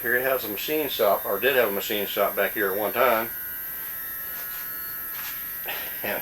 Here it has a machine shop, or did have a machine shop back here at one time. And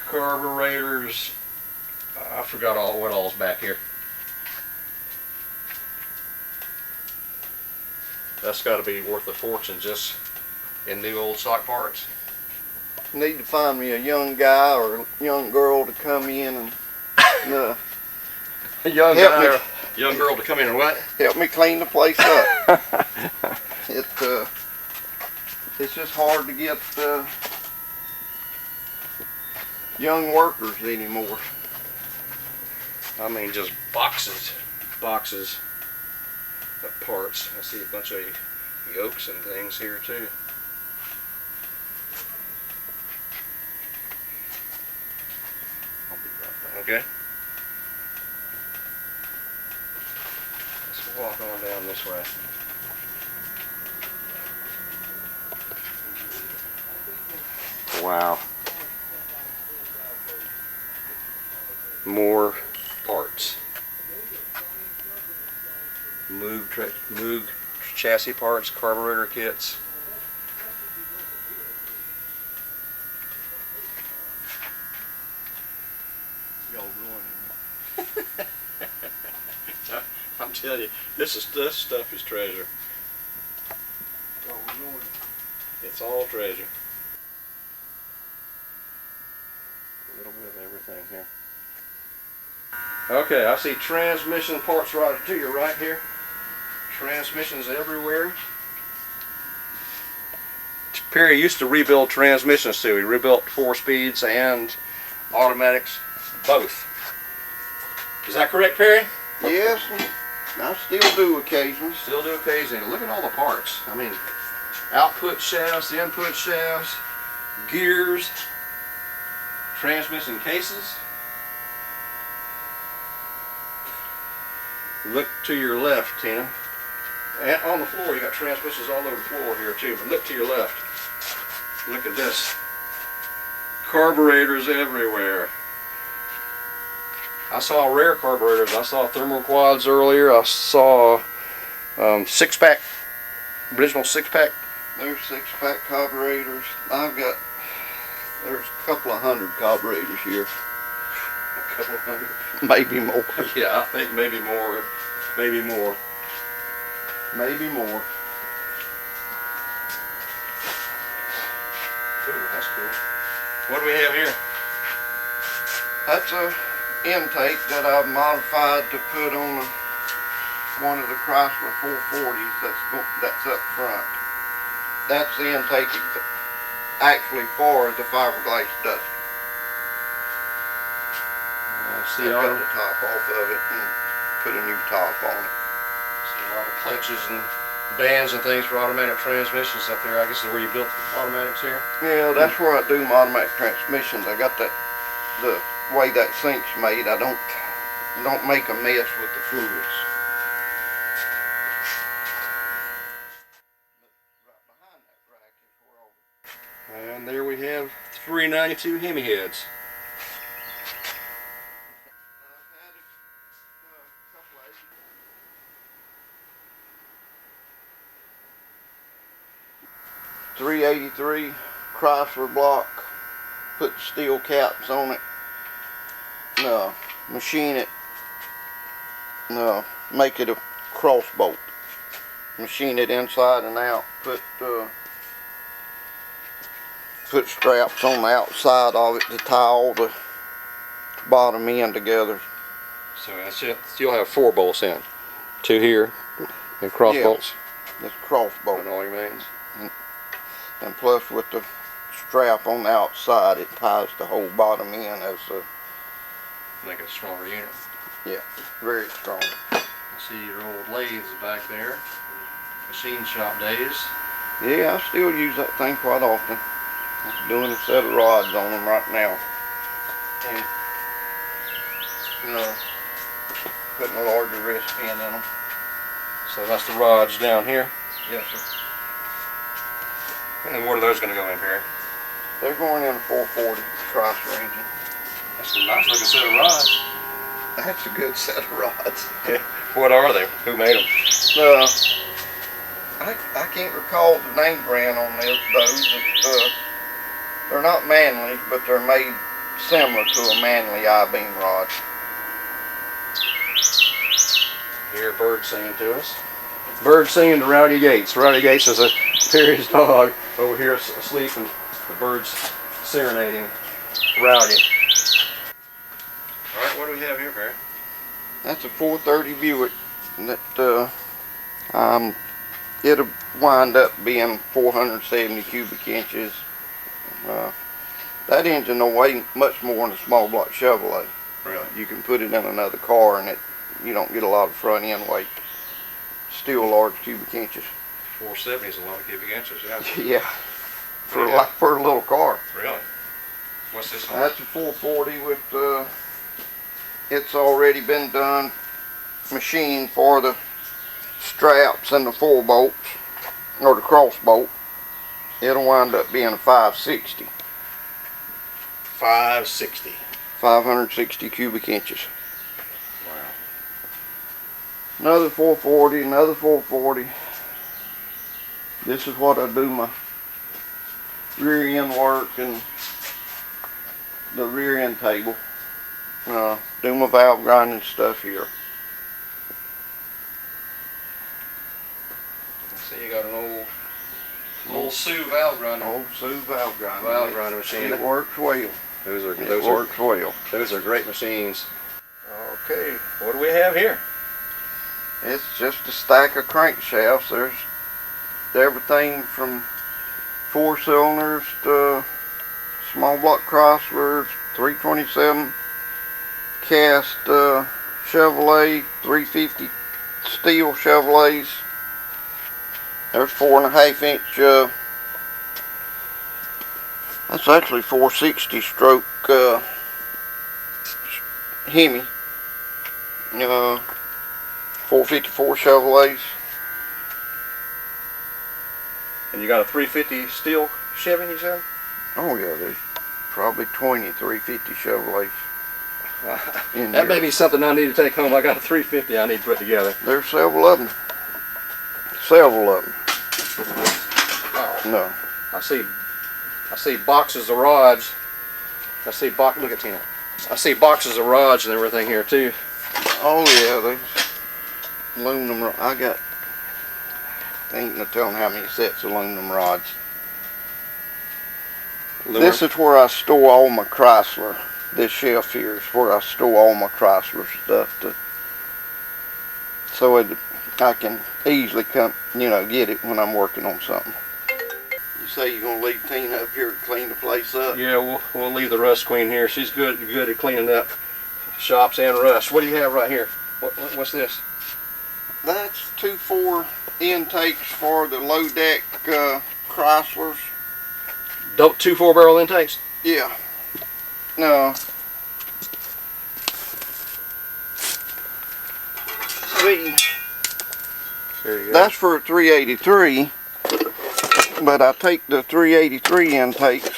carburetors, I forgot what all's back here. That's got to be worth a fortune just in new old stock parts. Need to find me a young guy or a young girl to come in and A young guy or young girl to come in and what? help me clean the place up. It's just hard to get young workers anymore. I mean, just boxes of parts. I see a bunch of yokes and things here too. I'll be right back. Okay. Let's walk on down this way. Wow. More parts. Moved chassis parts, carburetor kits. Y'all ruining me. I'm telling you, this stuff is treasure. Y'all ruining me. It's all treasure. A little bit of everything here. Okay, I see transmission parts right to your right here. Transmissions everywhere. Perry used to rebuild transmissions too. He rebuilt 4-speeds and automatics, both. Is that correct, Perry? Yes, I still do occasionally. Still do occasionally. Look at all the parts. I mean, output shafts, input shafts, gears, transmission cases. Look to your left, Tina. And on the floor, you got transmissions all over the floor here too, but look to your left. Look at this. Carburetors everywhere. I saw rare carburetors. I saw thermal quads earlier. I saw 6-pack, original 6-pack. There's 6-pack carburetors. There's a couple of hundred carburetors here. A couple of hundred. Maybe more. Yeah, I think maybe more. Maybe more. Maybe more. Ooh, that's cool. What do we have here? That's a intake that I've modified to put on one of the Chrysler 440s that's up front. That's the intake actually for the fiberglass duster. See I cut the top off of it and put a new top on it. See a lot of clutches and bands and things for automatic transmissions up there. I guess is where you built the automatics here? Yeah, that's where I do my automatic transmissions. I got the way that sink's made. I don't make a mess with the fluids. And there we have 392 Hemi heads. .383 Chrysler block, put steel caps on it, machine it, make it a cross bolt, machine it inside and out, put straps on the outside of it to tie all the bottom end together. So that's it. You'll have 4 bolts in, 2 here, and cross bolts. It's cross bolt. And all your mains. And plus with the strap on the outside, it ties the whole bottom end as a... Make it a stronger unit. Yeah, very strong. I see your old lathes back there. Machine shop days. Yeah, I still use that thing quite often. I'm doing a set of rods on them right now. And, putting a larger wrist pin in them. So that's the rods down here. Yes, sir. And what are those going to go in, Perry? They're going in a 440 Chrysler engine. That's a nice looking set of rods. That's a good set of rods. Yeah. What are they? Who made them? I can't recall the name brand on those. They're not manly, but they're made similar to a manly I-beam rod. Hear a bird singing to us. Bird singing to Rowdy Gates. Rowdy Gates is a Terry's dog over here asleep, and the bird's serenading Rowdy. All right, what do we have here, Barry? That's a 430 Buick. That it'll wind up being 470 cubic inches. That engine will weigh much more than a small block Chevrolet. Really? You can put it in another car and you don't get a lot of front end weight. Still large cubic inches. 470 is a lot of cubic inches, yeah. Yeah. For a little car. Really? What's this one? That's a 440 with it's already been done, machined for the straps and the 4 bolts, or the cross bolt. It'll wind up being a 560. 560. 560 cubic inches. Wow. Another 440, another 440. This is what I do my rear end work and the rear end table. Do my valve grinding stuff here. So you got an old Sioux valve grinder. Old Sioux valve grinder. Valve grinder machine. It works well. Those are great machines. Okay. What do we have here? It's just a stack of crankshafts. There's everything from 4 cylinders to small block Chryslers, 327 cast Chevrolet, 350 steel Chevrolets. There's 4.5 inch. That's actually 460 stroke Hemi. 454 Chevrolets. And you got a 350 steel Chevy, you said? Oh yeah, there's probably 20 350 Chevrolets. That may be something I need to take home. I got a 350 I need to put together. There's several of them. Several of them. Oh. No. I see boxes of rods. Look at Tina. I see boxes of rods and everything here too. Oh yeah, there's aluminum. Ain't no telling how many sets of aluminum rods. This is where I store all my Chrysler. This shelf here is where I store all my Chrysler stuff so I can easily come, get it when I'm working on something. You say you're gonna leave Tina up here to clean the place up? Yeah, we'll leave the rust queen here. She's good at cleaning up shops and rust. What do you have right here? What's this? That's 2.4 intakes for the low deck Chryslers. 2 4-barrel intakes? Yeah. No. See, there you go. that's for a 383, but I take the 383 intakes,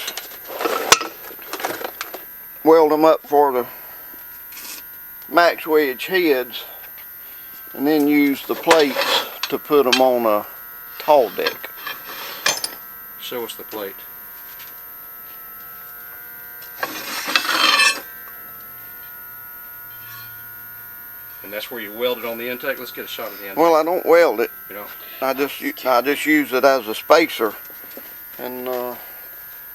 weld them up for the max wedge heads, and then use the plates to put them on a tall deck. Show us the plate. And that's where you weld it on the intake. Let's get a shot of the intake. Well, I don't weld it. You don't? I just use it as a spacer, and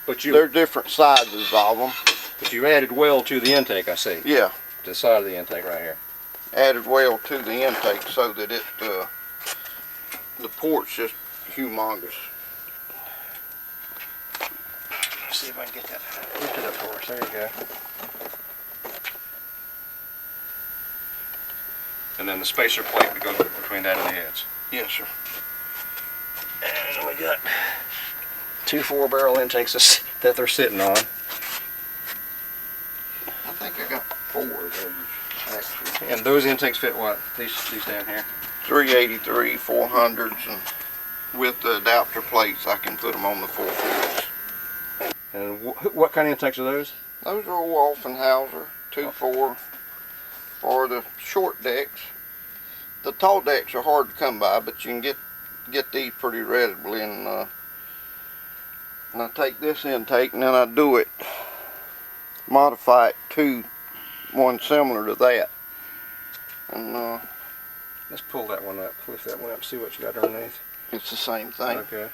But there's different sizes of them. But you added weld to the intake, I see. Yeah, To the side of the intake right here. added weld to the intake so that the port's just humongous. Let's see if I can get that lifted up for us. There you go. And then the spacer plate that goes between that and the heads. Yes, sir. And we got 2 4-barrel intakes that they're sitting on. I think I got 4 of those, actually. And those intakes fit what? These down here? 383, 400s, and with the adapter plates, I can put them on the 440s. And what kind of intakes are those? Those are old Offenhauser 2.4 for the short decks. The tall decks are hard to come by, but you can get get these pretty readily, and I take this intake and then I do it, modify it to one similar to that. And let's pull that one up, lift that one up, see what you got underneath. it's the same thing. Okay.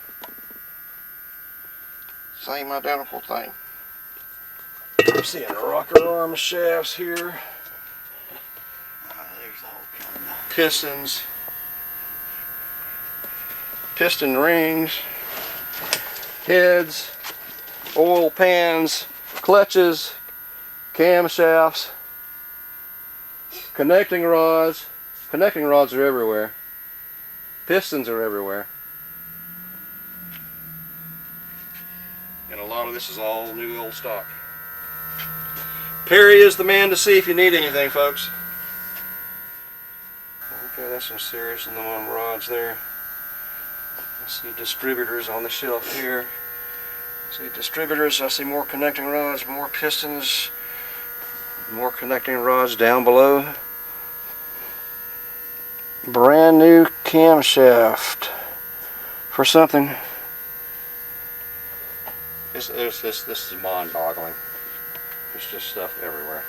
Same identical thing. I'm seeing rocker arm shafts here. There's all kind of Pistons. Piston rings. Heads. Oil pans. Clutches. Camshafts. Connecting rods. Connecting rods are everywhere. Pistons are everywhere. And a lot of this is all new old stock. Perry is the man to see if you need anything, folks. Okay, that's some serious aluminum rods there. I see distributors on the shelf here. See distributors, I see more connecting rods, more pistons, more connecting rods down below. Brand new camshaft for something. This is mind-boggling. There's just stuff everywhere.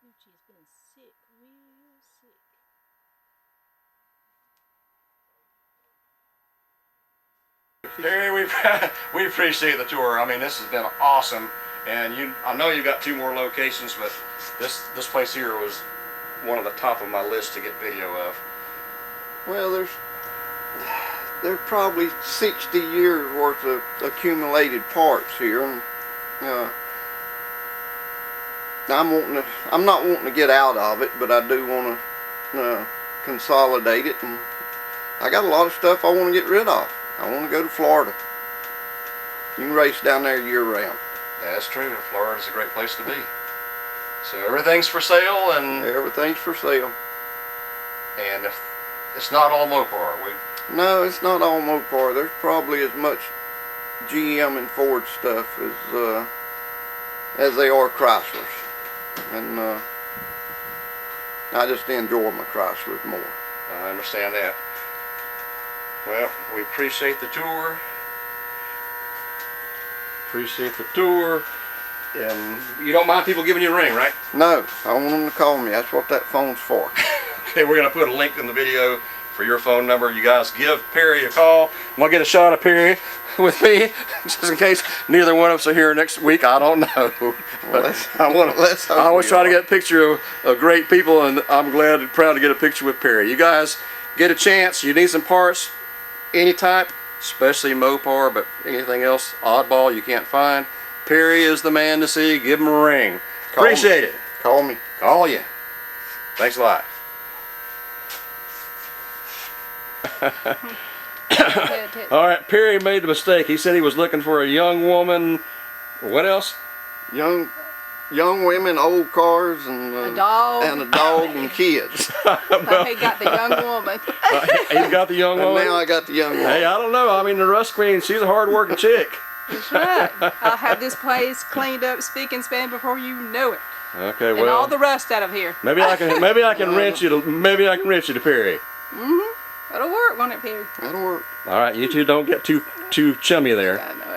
Gucci has been sick, real sick. Perry, we appreciate the tour. I mean, this has been awesome, and I know you've got 2 more locations, but this place here was one of the top of my list to get video of. Well, there's probably 60 years worth of accumulated parts here, and I'm not wanting to get out of it, but I do want to consolidate it, and I got a lot of stuff I want to get rid of. I want to go to Florida. You can race down there year round. That's true. Florida's a great place to be. So everything's for sale, and Everything's for sale. if it's not all Mopar. No, it's not all Mopar. There's probably as much GM and Ford stuff as they are Chryslers, and I just enjoy my Chryslers more. I understand that. Well, we appreciate the tour. Appreciate the tour. And you don't mind people giving you a ring, right? No, I want them to call me. That's what that phone's for. Okay, we're going to put a link in the video for your phone number. You guys give Perry a call. I'm going to get a shot of Perry with me, just in case neither one of us are here next week. I don't know. But I always try to get a picture of great people, and I'm glad and proud to get a picture with Perry. You guys get a chance. You need some parts, any type, especially Mopar, but anything else, oddball you can't find. Perry is the man to see. Give him a ring. Appreciate it. Call me. Call you. Thanks a lot. All right, Perry made a mistake. He said he was looking for a young woman. What else? Young women, old cars, and a dog, and kids. Well, he got the young woman. He's got the young woman. And now I got the young woman. Hey, I don't know. I mean, the Rust Queen, she's a hard-working chick. That's right. I'll have this place cleaned up, spick and span before you know it. Okay, well. And all the rust out of here. Maybe I can rent you to Perry. Mhm. That'll work, won't it, Perry? That'll work. All right, you two don't get too chummy there. I know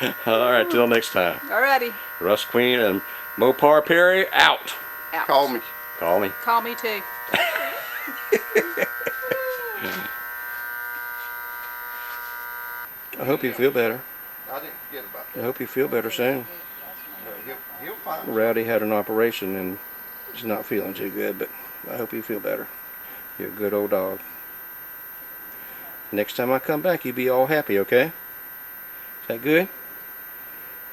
it. All right, till next time. Alrighty. Rust Queen and Mopar Perry out. Out. Call me. Call me. Call me too. I hope you feel better. I didn't forget about that. I hope you feel better soon. He'll find me. Rowdy had an operation and he's not feeling too good, but I hope you feel better. You're a good old dog. Next time I come back, you be all happy, okay? Is that good?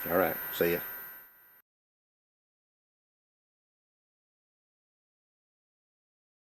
All right. See ya.